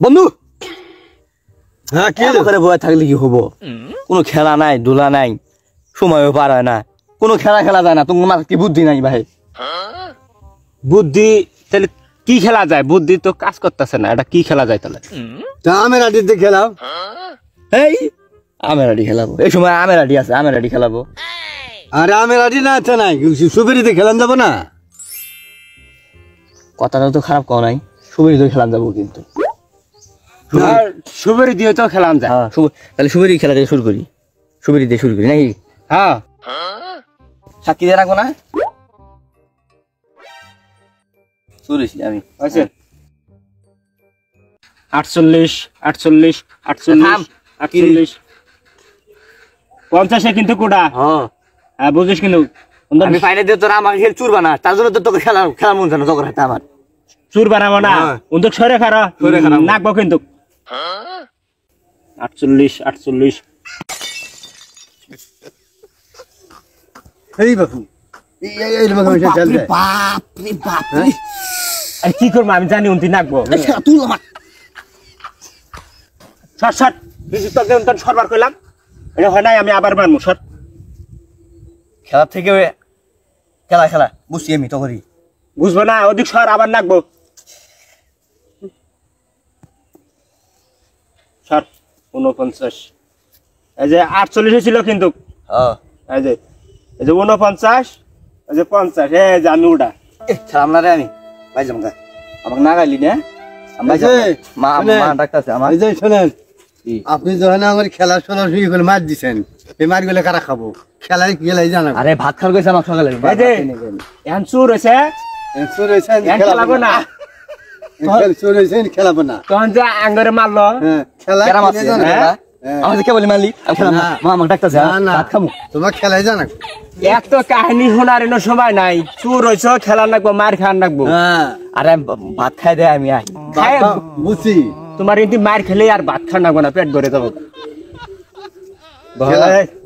বন্ধু হ্যাঁ কি করে বয়ে থাকলে কি হবো? কোনো খেলা নাই, ধুলা নাই, সময়ও পার হয় না, কোনো খেলা খেলা যায় না। তোমার মাথায় কি বুদ্ধি নাই ভাই? বুদ্ধি তাহলে কি খেলা যায়? বুদ্ধি তো কাজ করতেছে না। এটা কি খেলা যায় তাহলে? আমের আডিতে খেলাও। এই আমের আডি খেলাবো, এই সময় আমের আডি আছে, আমের আডি খেলাবো। আরে আমের আডি না আছে নাই, সুবেরিতে খেলান যাবো না? কথাটা তো খারাপ কও নাই, সুবেরি তো খেলান যাবো কিন্তু। সুবেরি দিয়ে তো খেলাম যায়। হ্যাঁ তাহলে সুবেরি খেলা দিয়ে শুরু করি, সুবেরি দিয়ে শুরু করি নাকি? হ্যাঁ সাক্ষী দিয়ে রাখবো না? শুনেছি আমি। 48 48 48 48 50 কিন্তু কোটা। হ্যাঁ বুঝিস কিন্তু আমি ফাইনাল দিয়ে তোরা আমাকে খেল চুরবা না, তার জন্য তো তোকে খেলা মন জানো তোর হাতে আমার চুর বানাবো না। উন্দক সরে খারা নাকবো কিন্তু। 48 48 এই বাপু এই বাপু চল যায়। বাপ রে বাপ, আর কি করবো আমি জানি উন্তি নাকবো। তুই আমার শর্ট শর্ট বেশি তোকে উন্তন সরবার করলাম। এটা হয় নাই, আমি আবার মানবো। শর্ট খেলা থেকে খেলা বুঝছি আমি তো করি। বুঝবো না, ওদিক সর আবার নাকবো। সর 49। এই যে 48 ছিল কিন্তু। এই যে 49, এই যে 50, এই যে আমি উঠা খেলাম না রে আমি ভাই জমকা আমাকে না গাইলি না। মা ডাক্তার আমার শোনেন, আপনি যখন আমার খেলার শুরু করে মার দিচ্ছেন, এই মার গুলো কারা খাবো? খেলায় গেলাই জানা। আরে ভাত খাওয়া গেছে আমার সকালে। এই যে এখন চুর হয়েছে, খেলাবো না। খেলাবো না তখন যে আঙ্গরে মারলো খেলা আমাকে কে বলি মারলি? মা আমাকে ডাক্তার ভাত খাবো। তোমার খেলাই জানা। এত কাহিনী শোনার এনে সময় নাই। চুর হয়েছে, খেলা নাকবো, মার খান নাকবো। আরে ভাত খাই দে আমি বুঝছি। তোমার কিন্তু মার খেলে আর ভাত খান নাকবো না, পেট ভরে যাবো।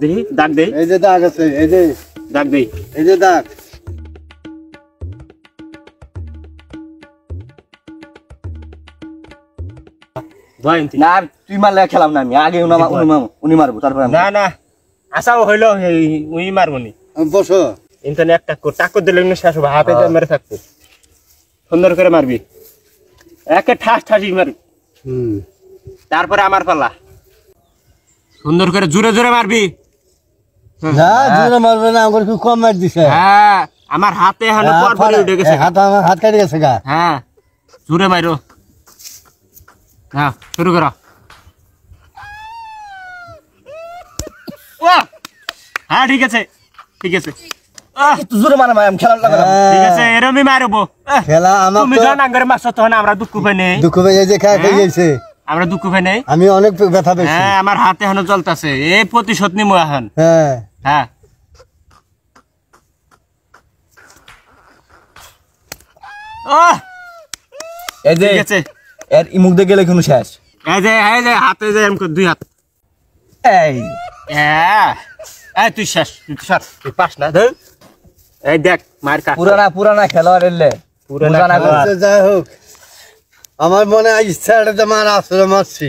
দেখি দাগ দেই, এই যে দাগ আছে, এই যে দাগ দেই, এই যে দাগ। না তুই মারলে খেলাম না আমি, আগে উনি মারবো তারপরে না না আশাও হইলো উই মারবনি। বসো ইন্টারনেট টাক্কর দিলে শেষ হবো। হাতে মেরে থাকবো, সুন্দর করে মারবি, একে ঠাস ঠাসি মারবি। তারপরে আমার পালা, সুন্দর করে জোরে জোরে মারবি। মারবে না, আমার খুব কম মার দিছে। হ্যাঁ আমার হাতে উঠে গেছে, হাত কাটে গেছে গা। হ্যাঁ জোরে মারো। হ্যাঁ শুরু করো। হ্যাঁ ঠিক আছে ঠিক আছে, জোরে মারা আমি খেলাম না। ঠিক আছে এরমই মারবো। খেলা আমার তুমি যখন আঙ্গরে মারছো তখন আমরা দুঃখ পাই নেই। দুঃখ পেয়ে যে খেয়ে গেছে, আমরা দুঃখ পাই নেই। আমি অনেক ব্যথা পেয়েছি। হ্যাঁ আমার হাতে এখনো চলতেছে, এই প্রতিশোধ নিমু এখন। হ্যাঁ হ্যাঁ এই যে ঠিক আছে, এর মুখ দিয়ে গেলে কোনো শেষ। এই যে হাতে যে এরকম দুই হাত। এই তুই শেষ, তুই পাস না। ধর এই দেখ মার কাট। পুরানা খেলোয়াড় এলে পুরানা যাই হোক, আমার মনে হয় ইচ্ছাটা মার আসলে মারছি।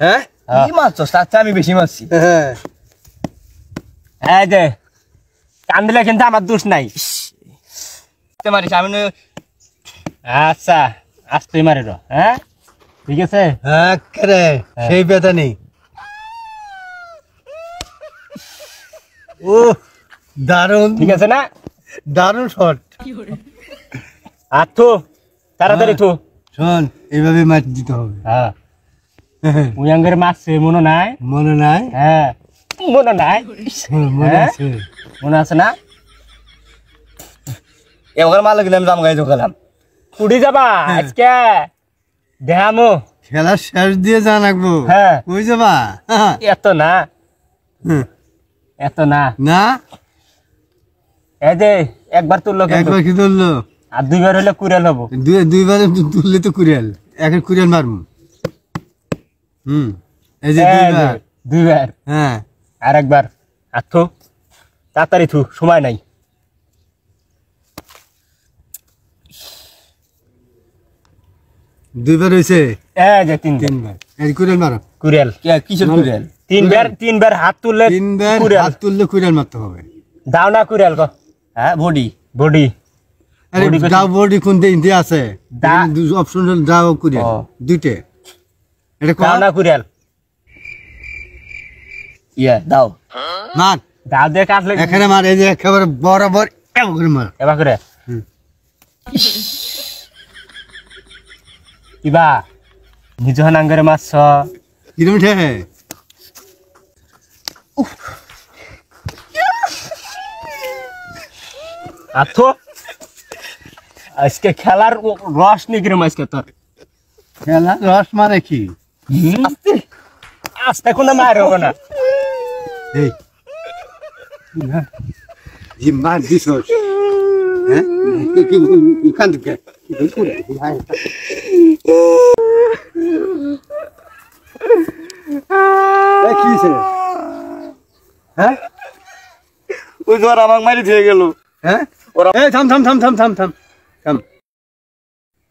হ্যাঁ কি মারছো? তার আমি বেশি মারছি। হ্যাঁ এই যে কান্দিলে কিন্তু আমার দোষ নাই। মারিস আমি। আচ্ছা আসতে মারে র। হ্যাঁ ঠিক আছে। হ্যাঁ রে, সেই ব্যথা নেই। ও দারুণ, ঠিক আছে না? দারুণ শট। আর থু তাড়াতাড়ি থু। শোন, এইভাবে মার দিতে হবে। হ্যাঁ ওই আঙ্গের মারছে মনে নাই? মনে নাই? হ্যাঁ মনে নাই, মনে আছে। মনে আছে না? এবার মারলে কিন্তু আমি জাম গাই ঢোকালাম। উড়ি যাবা আজকে দেখামো। খেলা শেষ দিয়ে যা লাগবো। হ্যাঁ কই যাবা? এত না, এত না। না এই যে একবার তুললো কিন্তু, একবার কি ধরলো, আর দুইবার হলে কুড়াল হবো। দুইবারে তুললে তো কুড়িয়াল, এক কুড়িয়াল মারবো। এই যে দুইবার। হ্যাঁ আর একবার। আর থু তাড়াতাড়ি থু, সময় নাই। দুইবার হইছে এই যে তিনবার তিনবার এই কুড়াল মারো কুড়াল কিসের কুড়াল তিনবার হাত তুললে তিনবার কুড়াল হাত তুললে কুড়াল মারতে হবে দাও না কুড়াল কো হ্যাঁ বডি বডি আরে বডি কত? দাও বডি কোনতে ইন্দি আছে অপশন দাও কুড়াল ও। দুইটা এটা দাও না কুড়াল ইয়া দাও মার দাও দিয়ে কাটলে এখানে মার এই যে একেবারে বরাবর এমন করে মার এবার করে হুম। ইবা নিজে নাঙ্গরে মাছ কিরম উঠে আতো আজকে খেলার রস নিগরে আজকে তোর খেলা রস মানে কি আস্তে আস্তে কোনো মার হবে না এই জি মার দিছস হ্যাঁ কি কান্দ কে কি করে ভাই এই কি ছে হ্যাঁ ওই ধর আমাকে মারি দিয়ে গেল হ্যাঁ এই থাম থাম থাম থাম থাম থাম থাম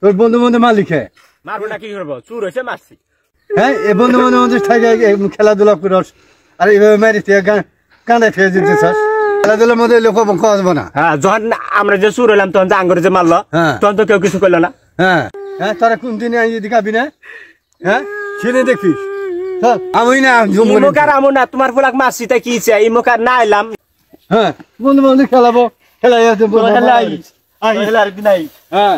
তোর বন্ধু বন্ধু মালিকে মারবো না কি করবো চুর হয়েছে মারছি হ্যাঁ এ বন্ধু বন্ধু মধ্যে থাকে খেলাধুলা করস আর এইভাবে মারি তুই কাঁদে ফেয়ে দিতেছস খেলাধুলার মধ্যে লোক আসবো না হ্যাঁ যখন আমরা যে চুর হলাম তখন যে আঙ্গুরে যে মারলো হ্যাঁ। তখন তো কেউ কিছু করলো না হ্যাঁ হ্যাঁ তারা কোন দিনে যদি খাবি না হ্যাঁ সেনে দেখিস চল, আমি না জুম করে ইমোকার আমো না তোমার ফুলাক মারছি তাই কি ইচ্ছে ইমোকার না এলাম হ্যাঁ বন্ধু বন্ধু খেলাবো খেলাই খেলাই আর কি নাই হ্যাঁ